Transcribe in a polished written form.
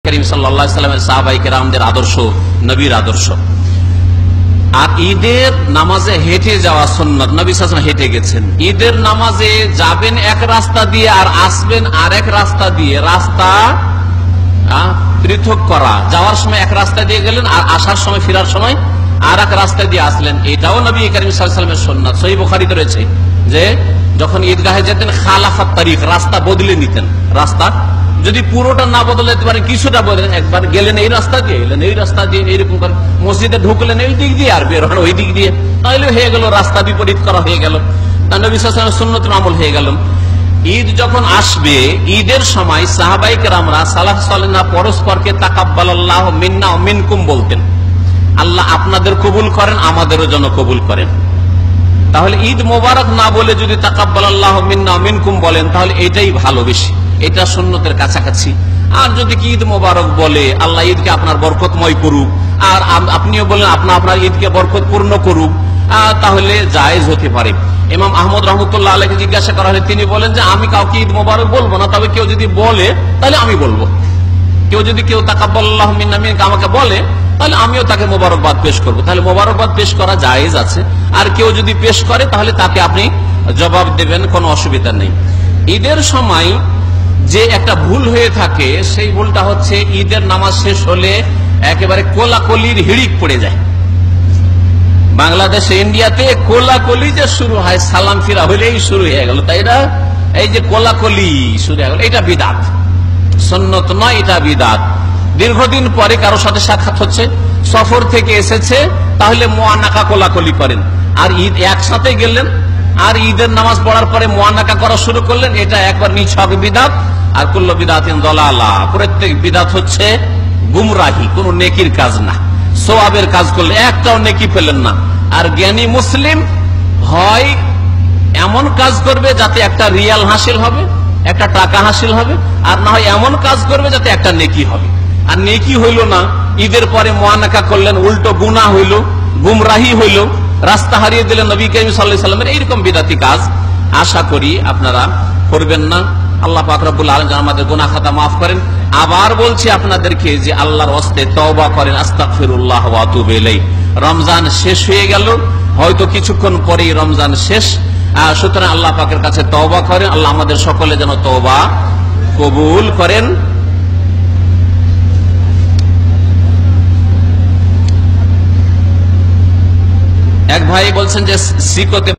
করিম সাল্লাল্লাহু আলাইহি সাল্লামের সাহাবায়ে কেরামদের আদর্শ, নবীর আদর্শ। আর ঈদের নামাজে হেঁটে যাওয়া সুন্নাত, নবী সাল্লাল্লাহু আলাইহি ওয়াসাল্লাম হেঁটে গেছেন। ঈদের নামাজে যাবেন এক রাস্তা দিয়ে আর আসবেন আরেক রাস্তা দিয়ে, রাস্তা পৃথক করা, যাওয়ার সময় এক রাস্তা দিয়ে গেলেন আর আসার সময় ফেরার সময় আর এক রাস্তা দিয়ে আসলেন, এটাও নবী করিম সাল্লাল্লাহু আলাইহি ওয়াসাল্লামের সুন্নাত। সহিহ বুখারীতে রয়েছে যে যখন ঈদগাহে যেতেন খালাফাত তারিখ, রাস্তা বদলে নিতেন। রাস্তা যদি পুরোটা না বদলে যেতে পারে কিছুটা বদলেন, একবার গেলেন এই রাস্তা দিয়ে, এলেন এই রাস্তা দিয়ে, এইরকম করে মসজিদে ঢুকলেন এই দিক দিয়ে আর বের হন ওই দিক দিয়ে, তাহলে হয়ে গেল রাস্তা বিপরীত করা হয়ে গেল, তা নবী সাল্লাল্লাহু আলাইহি ওয়াসাল্লামের সুন্নতের আমল হয়ে গেল। ঈদ যখন আসবে, ঈদের সময় সাহাবায়ে কেরামরা সালাফ সালেহরা পরস্পরকে তাকাব্বালাল্লাহু মিন্না ওয়া মিনকুম বলতেন, আল্লাহ আপনাদের কবুল করেন আমাদেরও যেন কবুল করেন। তাহলে ঈদ মোবারক না বলে যদি তাকাব্বালাল্লাহু মিন্না ওয়া মিনকুম বলেন তাহলে এটাই ভালো, বেশি, এটা সুন্নতের কাছাকাছি। আর যদি কি ঈদ মোবারক বলে আল্লাহ ঈদকে আপনার বরকতময় করুক, আর আপনিও বলেন আপনার ঈদকে বরকতপূর্ণ করুক, তাহলে জায়েজ হতে পারে। ইমাম আহমদ রাহমাতুল্লাহ আলাইহি জিজ্ঞাসা করা হলে তিনি বলেন যে আমি কাউকে ঈদ মোবারক বলবো না, তবে কেউ যদি বলে তাহলে আমি বলবো। কেউ তাকাব্বালাল্লাহু মিন্না মিনকুম আমাকে বলে তাহলে আমিও তাকে মোবারকবাদ পেশ করবো, তাহলে মোবারকবাদ পেশ করা জায়েজ আছে। আর কেউ যদি পেশ করে তাহলে তাকে আপনি জবাব দেবেন, কোনো অসুবিধা নেই। ঈদের সময় যে একটা ভুল হয়ে থাকে সেই ভুলটা হচ্ছে ঈদের নামাজ শেষ হলে একেবারে কোলাকুলির হিড়িক পড়ে যায়। বাংলাদেশে ইন্ডিয়াতে কোলাকুলি যে শুরু হয়, সালাম ফিরা হলেই শুরু হয়ে গেল, তাই না? এই যে কোলাকুলি শুরু হয়ে গেল, এটা বিদআত, সুন্নত নয়, এটা বিদআত। দীর্ঘদিন পরে কারোর সাথে সাক্ষাৎ হচ্ছে, সফর থেকে এসেছে, তাহলে মুআনাকা কোলাকুলি করেন। আর ঈদ একসাথে গেলেন আর ঈদের নামাজ পড়ার পরে মুআনাকা করা শুরু করলেন, এটা একবার নিছক বিদআত। আর কুল্লু বিদআতিন দালালা, প্রত্যেক বিদআত হচ্ছে গুমরাহি, কোন নেকির কাজ না। সওয়াবের কাজ করলে একটাও নেকি পেলেন না। আর জ্ঞানী মুসলিম হয় এমন কাজ করবে যাতে একটা রিয়াল হাসিল হবে, একটা টাকা হাসিল হবে, আর না হয় এমন কাজ করবে যাতে একটা নেকি হবে। আর নেকি হইল না, ঈদের পরে মুআনাকা করলেন, উল্টো গুনাহ হইল, গুমরাহি হইল, রাস্তা হারিয়ে দিলেন নবী করিম সাল্লাল্লাহু আলাইহি ওয়াসাল্লামের। এইরকম বিদআতি কাজ আশা করি আপনারা করবেন না। আল্লাহ পাক রব্বুল আলামিন আমাদের গুনাহ খাতা মাফ করেন। আবার বলছি আপনাদেরকে যে আল্লাহর ওয়াস্তে তওবা করেন, আস্তাগফিরুল্লাহ ওয়া আতুবু ইলাইহি। রমজান শেষ হয়ে গেল, হয়তো কিছুক্ষণ পরেই রমজান শেষ, সুতরাং আল্লাহ পাকের কাছে তওবা করেন। আল্লাহ আমাদের সকলে যেন তওবা কবুল করেন। এক ভাই বলছেন যে সিকোতে